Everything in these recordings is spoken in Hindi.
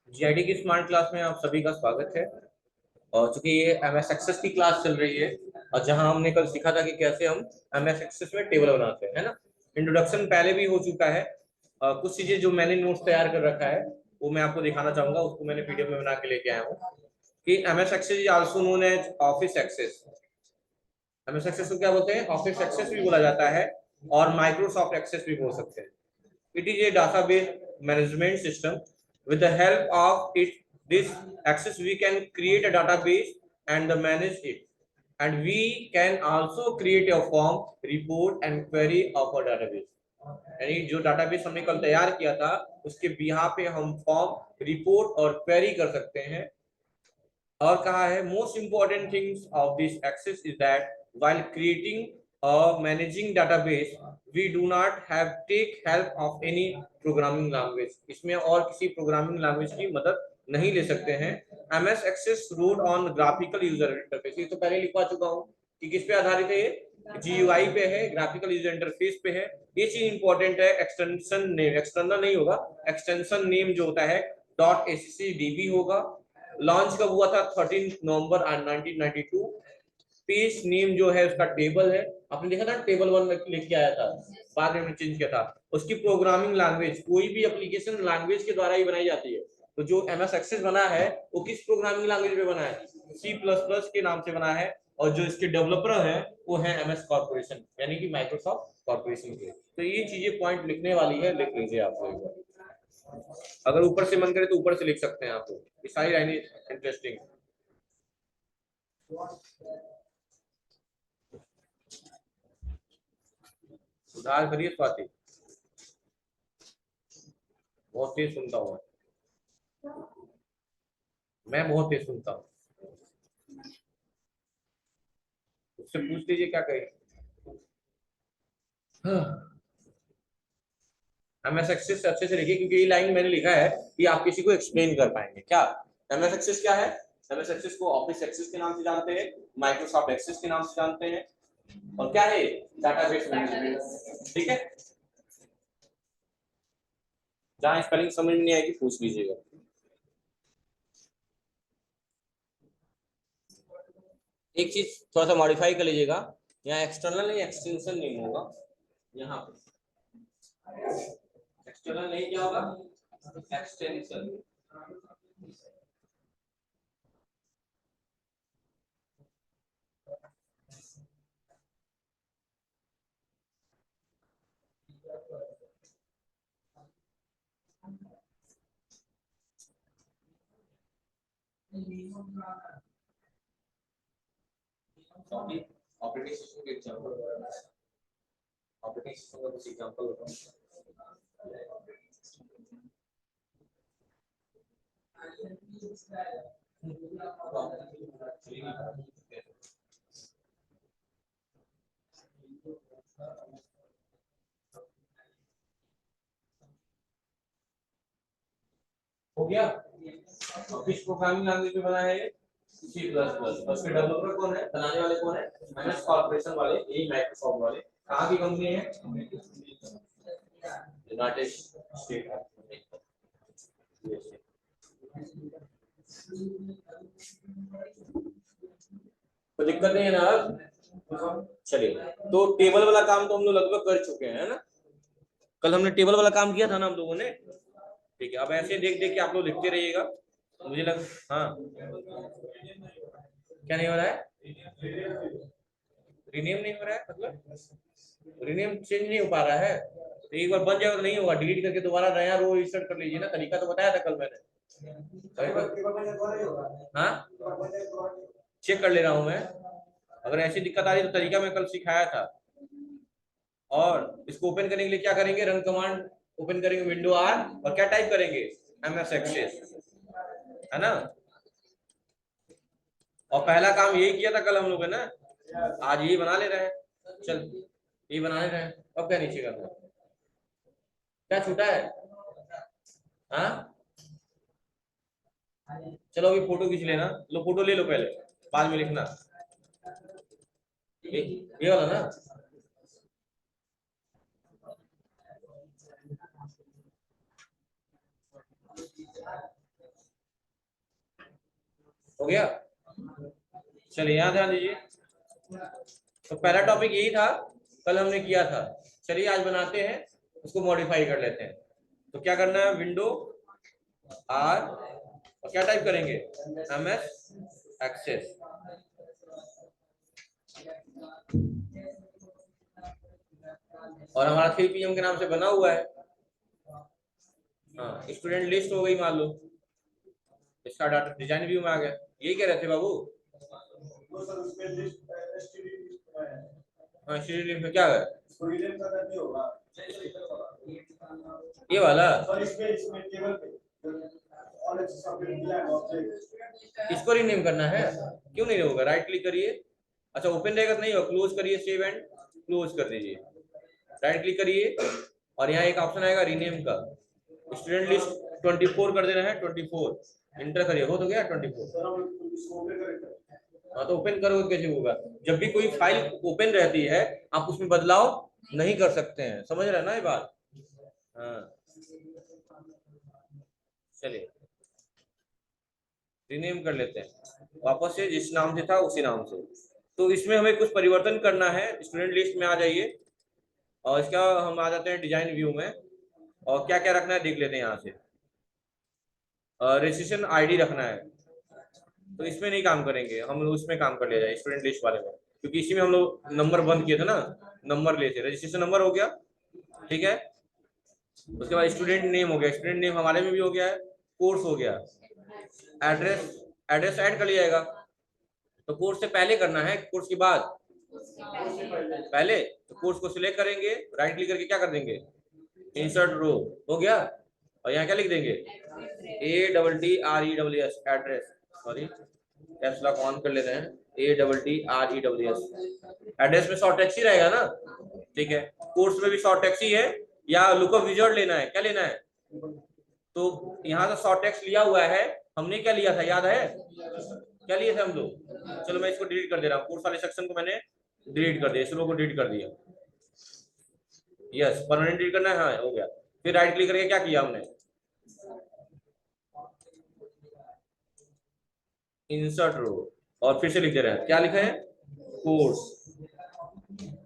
जीआईडी की स्मार्ट क्लास में आप सभी का स्वागत है। और चूंकि ये एमएस एक्सेस की क्लास चल रही है और जहां हमने कल सीखा था कि कैसे हम एमएस एक्सेस में टेबल बनाते हैं, है ना। इंट्रोडक्शन पहले भी हो चुका है। कुछ चीजें जो मैंने नोट्स तैयार कर रखा है वो मैं आपको दिखाना चाहूंगा। उसको मैंने पीडीएफ में बना के लेके आया हूँ कि MS Access is also known as Office Access. MS Access को क्या बोलते हैं? ऑफिस एक्सेस भी बोला जाता है और माइक्रोसॉफ्ट एक्सेस भी बोल सकते हैं। It is a database management system. With the help of this access, we can create a database and manage it. And we can also create a form, report, and query of our database. यानी जो डाटाबेस हमने कल तैयार किया था उसके बिहाफ पे हम फॉर्म, रिपोर्ट और क्वेरी कर सकते हैं। और कहा है most important things of this access is that while creating और managing database we do not have take help of any programming language. इसमें और किसी प्रोग्रामिंग लैंग्वेज की मदद नहीं ले सकते हैं। MS Access root on graphical user interface. ये तो पहले लिखवा चुका हूँ कि किस पे आधारित है। ये जीयूआई पे है, ग्राफिकल यूजर इंटरफेस पे है। ये चीज इंपॉर्टेंट है। एक्सटेंशन नेम एक्सटर्नल नहीं होगा, एक्सटेंशन नेम जो होता है .accdb होगा। लॉन्च कब हुआ था? 13 नवंबर 1992। पेज नेम जो है उसका टेबल है। आपने देखा था टेबल 1 लेके आया था, बाद में चेंज किया था। उसकी प्रोग्रामिंग लैंग्वेज कोई भी एप्लीकेशन लैंग्वेज के द्वारा ही बनाई जाती है। तो जो एमएस एक्सेस बना है वो किस प्रोग्रामिंग लैंग्वेज पे बना है? सी प्लस प्लस के नाम से बना है। और जो इसके डेवलपर है वो है एमएस कॉर्पोरेशन, यानी कि माइक्रोसॉफ्ट कॉर्पोरेशन के। तो ये चीजें पॉइंट लिखने वाली है, लिख लीजिए आप लोग। अगर ऊपर से मन करे तो ऊपर से लिख सकते हैं आप लोग, ये सारी रहनी इंटरेस्टिंग। सुधार करिए स्वाति, बहुत तेज सुनता हूँ मैं बहुत तेज सुनता हूँ। उससे पूछ लीजिए क्या कहे। एमएस एक्सेस से अच्छे से लिखिए क्योंकि ये लाइन मैंने लिखा है कि आप किसी को एक्सप्लेन कर पाएंगे। क्या एमएस एक्सेस क्या है? एमएस एक्सेस को ऑफिस एक्सेस के नाम से जानते हैं, माइक्रोसॉफ्ट एक्सेस के नाम से जानते हैं। और क्या है? Database management. ठीक है, जहां स्पेलिंग समझ में नहीं आएगी पूछ लीजिएगा। एक चीज थोड़ा सा मॉडिफाई कर लीजिएगा, यहाँ एक्सटर्नल नहीं एक्सटेंशन नेम होगा। यहाँ पे एक्सटर्नल नहीं क्या होगा? एक्सटेंशन। ऑपरेटिंग सिस्टम के एग्जांपल, ऑपरेटिंग सिस्टम का कुछ एग्जांपल बताओ। हो गया। किस प्रोग्रामिंग लैंग्वेज में बना है? C plus plus. उसके डेवलपर कौन है, बनाने वाले कौन है? एमएस कॉर्पोरेशन वाले, यही माइक्रोसॉफ्ट वाले। कहाँ की कंपनी है? United state. तो दिक्कत नहीं है ना अब? चलिए, तो टेबल वाला काम तो हम लोग लगभग कर चुके हैं, है ना। कल हमने टेबल वाला काम किया था ना हम लोगों ने। ठीक है, अब ऐसे देख देख के आप लोग लिखते रहिएगा। मुझे लग हाँ, क्या नहीं हो रहा है? रीनेम नहीं हो रहा है मतलब रीनेम चेंज नहीं हो पा रहा है। तो एक बार बन जाएगा तो नहीं होगा, डिलीट करके दोबारा नया रो इंसर्ट कर लीजिए ना। तरीका तो बताया था कल मैंने। हाँ, चेक कर ले रहा हूँ मैं। अगर ऐसी दिक्कत आ रही तो तरीका मैं कल सिखाया था। और इसको ओपन करने के लिए क्या करेंगे? रन कमांड ओपन करेंगे, विंडो आर, और क्या टाइप करेंगे? एमएस एक्सेस, है ना। और पहला काम यही किया था कल हम लोग, है ना। आज यही बना ले रहे हैं। चल, यही बना ले रहे हैं। अब क्या नीचे करना है? क्या छूटा है? हाँ, चलो अभी फोटो खींच लेना। लो फोटो ले लो पहले, बाद में लिखना। ये वाला ना। हो गया। चलिए यहाँ ध्यान दीजिए, तो पहला टॉपिक यही था, कल हमने किया था। चलिए आज बनाते हैं, उसको मॉडिफाई कर लेते हैं। तो क्या करना है, विंडो आर और क्या टाइप करेंगे, एमएस एक्सेस। और हमारा 3 PM के नाम से बना हुआ है। हाँ, स्टूडेंट लिस्ट हो गई मान लो, इसका डाटा डिजाइन व्यू में आ गया। यही कह रहे थे बाबू? हाँ, स्टूडेंट लिस्ट में क्या है, ये वाला, इसको रीनेम करना है। क्यों नहीं होगा, राइट क्लिक करिए, अच्छा ओपन रहेगा तो नहीं होगा, क्लोज करिए, सेव एंड क्लोज कर दीजिए, राइट क्लिक करिए और यहाँ एक ऑप्शन आएगा रीनेम का, स्टूडेंट लिस्ट 24 कर देना है, 24 इंटर करिए, हो तो गया 24। हाँ तो ओपन करोगे कैसे होगा, जब भी कोई फाइल ओपन रहती है आप उसमें बदलाव नहीं कर सकते हैं, समझ रहे हैं ना ये बात? हाँ चलिए रीनेम कर लेते हैं वापस से, जिस नाम से था उसी नाम से। तो इसमें हमें कुछ परिवर्तन करना है, स्टूडेंट लिस्ट में आ जाइए और इसका हम आ जाते हैं डिजाइन व्यू में, और क्या क्या रखना है देख लेते हैं यहाँ से। रजिस्ट्रेशन आईडी रखना है, तो इसमें नहीं काम करेंगे, हम लोग उसमें काम कर लिया जाए, स्टूडेंट लिस्ट वाले में, क्योंकि इसी में हम लोग नंबर बंद किए थे ना, नंबर लिए थे, रजिस्ट्रेशन नंबर हो गया, ठीक है। उसके बाद स्टूडेंट नेम हो गया, स्टूडेंट नेम हमारे में भी हो गया है, कोर्स हो गया, एड्रेस, एड्रेस ऐड कर लिया जाएगा। तो कोर्स से पहले करना है, कोर्स के बाद पहले, तो कोर्स को सिलेक्ट करेंगे, राइट क्लिक करके क्या कर देंगे, इंसर्ट रो, हो गया। और यहाँ क्या लिख देंगे, ADDRESS address, sorry caps lock on कर लेते हैं, ADDRESS एड्रेस में शॉर्ट टेक्स्ट ही रहेगा ना, ठीक है। कोर्स में भी शॉर्ट टेक्स्ट ही है, या लुकअप विजार्ड लेना है, क्या लेना है, तो यहाँ से शॉर्ट टेक्स्ट लिया हुआ है, हमने क्या लिया था याद है, क्या लिए थे हम लोग, चलो मैं इसको डिलीट कर दे रहा हूँ, कोर्स वाले सेक्शन को मैंने डिलीट कर दिया, इस रो को डिलीट कर दिया, यस परमानेंट डिलीट करना है, हाँ हो गया। फिर राइट क्लिक करके क्या किया हमने, इंसर्ट रो, और फिर से लिख दे रहे हैं, क्या लिखा है, कोर्स।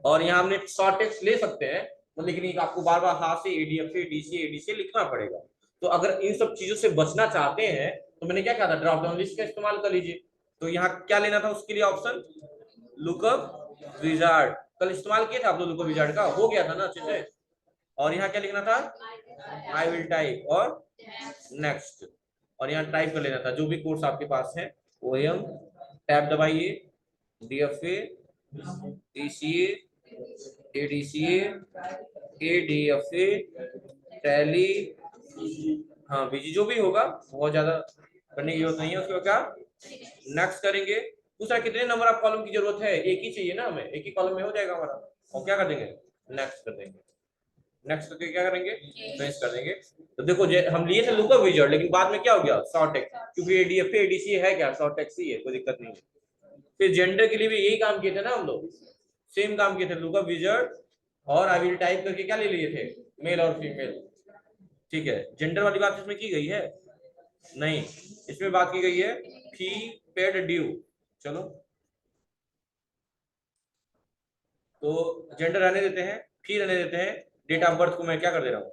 और यहाँ हमने शॉर्ट टेक्स्ट ले सकते हैं, तो लेकिन आपको बार बार हाथ से ADF ADC ADC लिखना पड़ेगा। तो अगर इन सब चीजों से बचना चाहते हैं तो मैंने क्या कहा था, ड्रॉप डाउन लिस्ट का इस्तेमाल कर लीजिए। तो यहाँ क्या लेना था उसके लिए ऑप्शन, लुकअप विजार्ड, कल इस्तेमाल किया था आप लोग लुकअप विजार्ड का, हो गया था ना अच्छे से। और यहाँ क्या लिखना था, आई विल टाइप और नेक्स्ट, और यहाँ टाइप कर लेना था जो भी कोर्स आपके पास है, OM टैब दबाइए, DFA DCA ADCA ADFA tally, हाँ बीजी जो भी होगा, बहुत ज्यादा करने की जरूरत नहीं है। उसके बाद क्या, नेक्स्ट करेंगे, दूसरा कितने नंबर ऑफ कॉलम की जरूरत है, एक ही चाहिए ना हमें, एक ही कॉलम में हो जाएगा हमारा, और क्या कर देंगे, नेक्स्ट कर देंगे, नेक्स्ट करके क्या करेंगे, फिनिश कर देंगे। तो देखो हम लिए थे लुकअप विजार्ड, लेकिन बाद में क्या हो गया, शॉर्ट टेक्स्ट, क्योंकि ADFA ADCA है क्या, शॉर्ट टेक्स्ट ही है, कोई दिक्कत नहीं है। फिर जेंडर के लिए भी यही काम किए थे ना हम लोग, सेम काम किए थे, लुकअप विजार्ड और आई विल टाइप करके क्या ले लिए थे, मेल और फीमेल, ठीक है। जेंडर वाली बात इसमें की गई है नहीं, इसमें बात की गई है फी पेड ड्यू, चलो तो जेंडर रहने देते हैं, फी रहने देते हैं, डेट ऑफ बर्थ को मैं क्या कर दे रहा हूँ,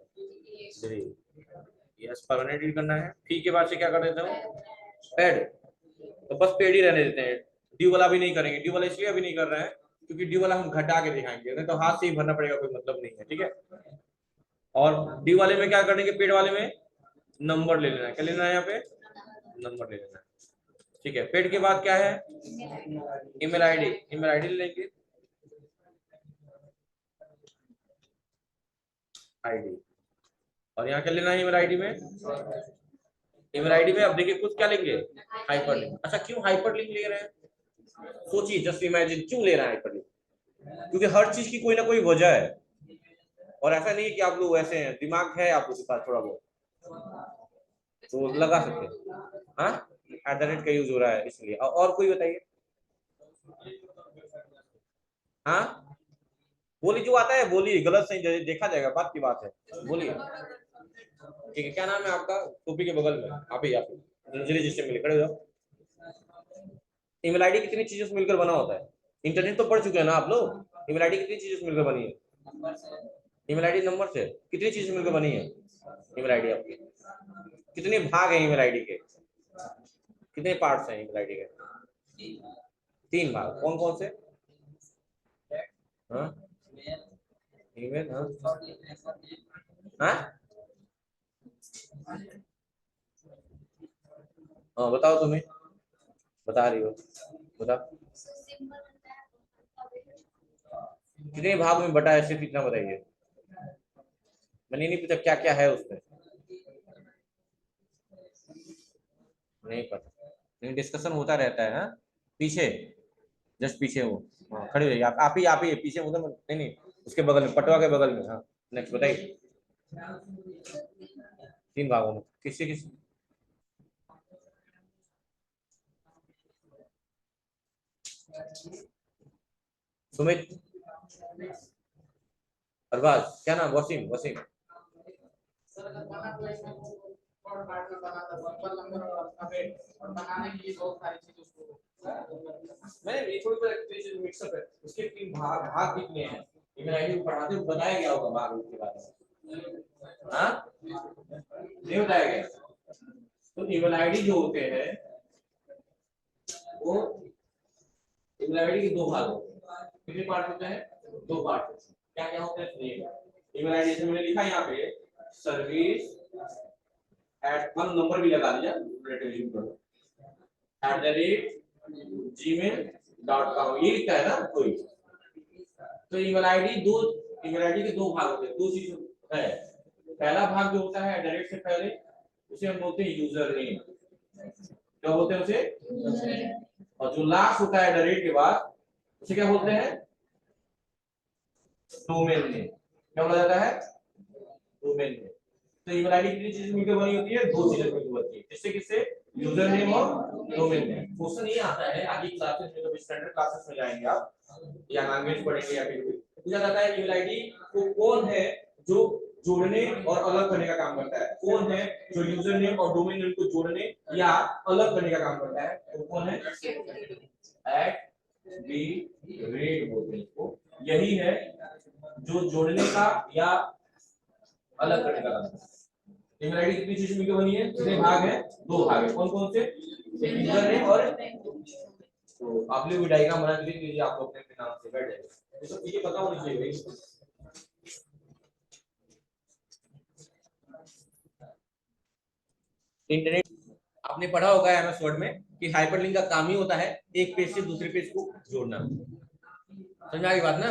यस परमानेंट करना है। फी के बाद से क्या कर देता हूँ, पेड, तो बस पेड ही रहने देते हैं, ड्यू वाला भी नहीं करेंगे, ड्यू वाला इसलिए अभी नहीं कर रहे हैं क्योंकि ड्यू वाला हम घटा के दिखाएंगे, नहीं तो हाथ से ही भरना पड़ेगा, कोई मतलब नहीं है, ठीक है। और ड्यू वाले में क्या करेंगे, पेड वाले में नंबर ले लेना है, क्या लेना है यहाँ पे, नंबर ले लेना है, ठीक है। पेड के बाद क्या है, ईमेल आईडी ले लेंगे, आईडी, और यहाँ क्या लेना है ईमेल आईडी में, ईमेल आईडी में अब देखिए कुछ क्या लेंगे, हाइपरलिंक। अच्छा क्यों हाइपरलिंक ले रहे हैं, सोचिए, जस्ट इमेजिन क्यों ले रहे हैं हाइपरलिंक, क्योंकि हर चीज की कोई ना कोई वजह है, और ऐसा नहीं कि आप लोग ऐसे हैं, दिमाग है आप लोग के पास थोड़ा बहुत, तो लगा सकते हैं, हाँ एट का यूज हो रहा है इसलिए। और कोई बताइए, हाँ बोलिए, जो आता है बोलिए, गलत सही देखा जाएगा, बात की बात है, बोलिए। ठीक है, क्या नाम है आपका, टोपी के बगल में, आप ही रजिस्टर में खड़े हो जाओ, ईमेल आईडी कितनी चीजों से मिलकर बना होता है? इंटरनेट तो पढ़ चुके हैं ना आप लोग। ईमेल आईडी कितनी चीजों से मिलकर बनी है? ईमेल आईडी नंबर से कितनी चीजें मिलकर बनी है? ईमेल आईडी आपकी कितने भाग है? ईमेल आईडी के कितने पार्ट्स हैं? ईमेल आईडी के 3 भाग। कौन कौन से? हाँ ईमेल, हाँ हाँ हाँ बताओ, तुम्हें बता रही हो, बताओ कितने भाग में बटा है? सिर्फ इतना बताइए। मैंने नहीं पूछा क्या क्या है उसमें, नहीं पता, लेकिन डिस्कशन होता रहता है। हाँ पीछे, जस्ट पीछे वो, हाँ खड़े रहिए आप ही पीछे उधर नहीं नहीं, उसके बगल में, पटवा के बगल में। हाँ नेक्स्ट बताइए। 3 भागों में किससे किस? सुमित, अरबाज, क्या नाम? वसीम, वसीम। मैंने ये थोड़ी बहुत मिक्सअप है उसके। 3 भाग, भाग कितने हैं? ईमेल आईडी पढ़ाते हुए बताया गया होगा भाग के बारे में। हाँ नहीं बताया गया। तो ईमेल आईडी जो होते हैं वो ईमेल आईडी के 2 भाग होते हैं। कितने पार्ट होते हैं? 2 पार्ट। क्या क्या होते हैं? ईमेल आईडी से मैंने लिखा यहाँ पे सर्विस एट, हम नंबर भी लगा दिया @gmail.com, ये लिखा है ना कोई। तो ईमेल आईडी दो, ईमेल आईडी के 2 भाग होते हैं, 2 चीज है। पहला भाग जो होता है डायरेक्ट से पहले, उसे हम बोलते हैं यूजर नेम। क्या बोलते हैं उसे? और जो लास्ट होता है डायरेक्ट के बाद, उसे क्या बोलते हैं? Domain name. क्या बोला जाता है? Domain name. तो ईमेल आईडी कितनी चीजें मिलकर बनी होती है? 2 चीजें मिलकर बनती है। किससे किससे? यूजर नेम और डोमेन नेम। क्वेश्चन ये आता है आगे क्लासेस में, जब स्टैंडर्ड क्लासेस में जाएंगे आप, या लैंग्वेज पढ़ेंगे या फिर पूछा जाता है ईमेल आईडी को कौन है जो जोड़ने और अलग करने का काम करता है? कौन है जो यूजर नेम और डोमेन नेम को जोड़ने या अलग करने का काम करता है? तो कौन है? @read बोलते हैं इसको। यही है जो जोड़ने का या अलग करने का काम। ईमेल आईडी कितनी चीजें मिलकर बनी है? कितने भाग हैं? 2 भाग है। कौन कौन से? यूजर नेम और, तो आप लोग भी डायग्राम बना के लिख लीजिए, आप लोग अपने नाम से बैठ जाएंगे। ये सब चीजें पता होनी चाहिए। इंटरनेट आपने पढ़ा होगा एमएस वर्ड में कि हाइपरलिंक का काम ही होता है एक पेज से दूसरे पेज को जोड़ना। समझ में आ गई बात ना?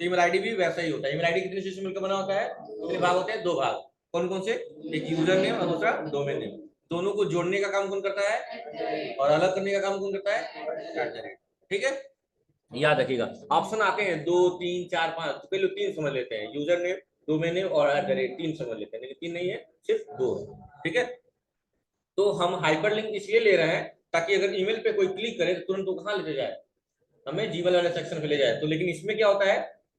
ईमेल आईडी भी वैसा ही होता है। ईमेल आईडी कितने चीजों से मिलकर बना होता है? कितने भाग होते हैं? 2 भाग। कौन कौन से? एक यूजर नेम और दूसरा डोमेन नेम। दोनों को जोड़ने का काम कौन करता है और अलग करने का काम कौन करता है? ठीक है, याद रखिएगा। ऑप्शन आते हैं 2 3 4 5, तो कई लोग 3 समझ लेते हैं, यूजर नेम, डोमेन नेम और @ 3 समझ लेते हैं, लेकिन 3 नहीं है, सिर्फ 2 है। ठीक है, तो हम हाइपरलिंक इसलिए ले रहे हैं ताकि अगर ईमेल पे कोई क्लिक करे तो तुरंत वो कहां लेते जाए? हमें जीमेल वाले सेक्शन पे ले जाए। तो लेकिन इसमें क्या होता है,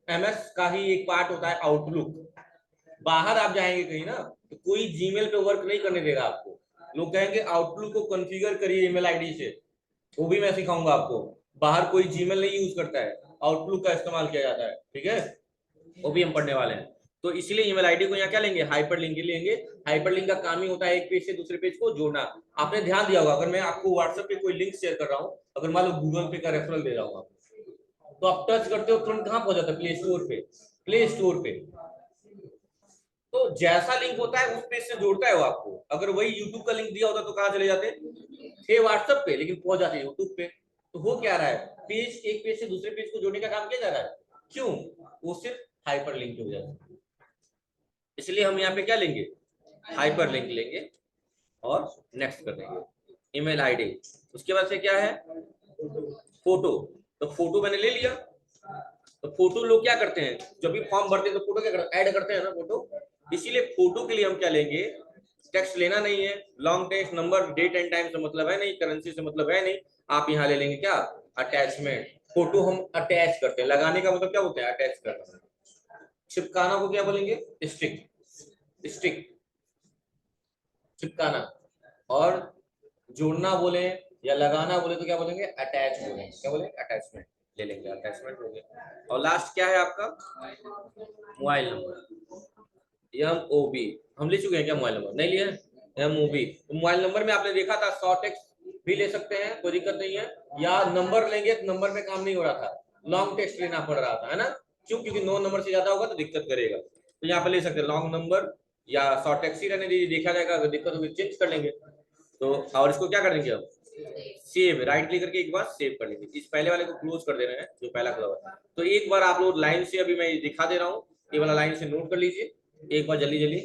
एमएस का ही एक पार्ट होता है आउटलुक। बाहर आप जाएंगे कहीं ना, तो कोई जीमेल पे वर्क नहीं करने देगा आपको। लोग कहेंगे आउटलुक को कॉन्फ़िगर करिए ईमेल आईडी से, वो भी मैं सिखाऊंगा आपको। बाहर कोई जीमेल नहीं यूज करता है, आउटलुक का इस्तेमाल किया जाता है। ठीक है, वो भी हम पढ़ने वाले हैं। तो इसलिए ईमेल आईडी को यहाँ क्या लेंगे? हाइपरलिंक लेंगे। हाइपरलिंक का काम ही होता है एक पेज से दूसरे पेज को जोड़ना। आपने ध्यान दिया होगा, अगर मैं आपको व्हाट्सएप पे कोई लिंक शेयर कर रहा हूँ, अगर मान लो गूगल पे का रेफरल दे रहा हूँ आपको, तो आप टच करते हो तुरंत कहाँ पहुंच जाता है? प्ले स्टोर पे। प्ले स्टोर पे तो जैसा लिंक होता है उस पेज से जोड़ता है वो आपको। अगर वही यूट्यूब का लिंक दिया होता तो कहाँ चले जाते थे? व्हाट्सएप पे, लेकिन पहुंच जाते यूट्यूब पे। तो हो क्या रहा है, पेज, एक पेज से दूसरे पेज को जोड़ने का काम किया जा रहा है। क्यों? वो सिर्फ हाइपर लिंक की वजह से। इसलिए हम यहाँ पे क्या लेंगे? हाइपर लिंक लेंगे और नेक्स्ट कर देंगे ईमेल आईडी। उसके बाद से क्या है? फोटो। तो फोटो मैंने ले लिया। तो फोटो लोग क्या करते हैं, जब भी फॉर्म भरते हैं तो फोटो क्या करते हैं? ऐड करते हैं ना फोटो। इसीलिए फोटो के लिए हम क्या लेंगे? टेक्स्ट लेना नहीं है, long text, number, date and time से मतलब है नहीं, करेंसी से मतलब है नहीं। आप यहाँ ले लेंगे क्या? अटैचमेंट। फोटो हम अटैच करते हैं, लगाने का मतलब क्या होता है? अटैच करना। चिपकाना को क्या बोलेंगे? स्टिक। स्टिक, चिपकाना। और जोड़ना बोले या लगाना बोले तो क्या बोलेंगे, अटैच बोलेंगे। क्या बोलेंगे, अटैचमेंट ले लेंगे, अटैचमेंट हो गया। और लास्ट क्या है आपका, मोबाइल नंबर, MOB। हम ले चुके हैं क्या मोबाइल नंबर, नहीं लिया है, MOB। तो मोबाइल नंबर में आपने देखा था शॉर्ट टेक्स्ट भी ले सकते हैं, कोई दिक्कत नहीं है, या नंबर लेंगे तो नंबर में काम नहीं हो रहा था, लॉन्ग टेक्स्ट लेना पड़ रहा था, है ना, क्यों, क्योंकि 9 नंबर से ज्यादा होगा तो दिक्कत करेगा। तो यहाँ पे ले सकते हैं लॉन्ग नंबर या शॉर्ट टेक्स्ट ही रहने दीजिए, देखा जाएगा, अगर दिक्कत होगी चेंज कर लेंगे। तो और इसको क्या कर देंगे अब, सेव, राइट क्लिक करके एक बार सेव कर लेंगे। इस पहले वाले को क्लोज कर दे रहे हैं जो पहला खुला हुआ है। तो एक बार आप लोग लाइन से, अभी मैं दिखा दे रहा हूँ, ये वाला लाइन से नोट कर लीजिए एक बार जल्दी जल्दी।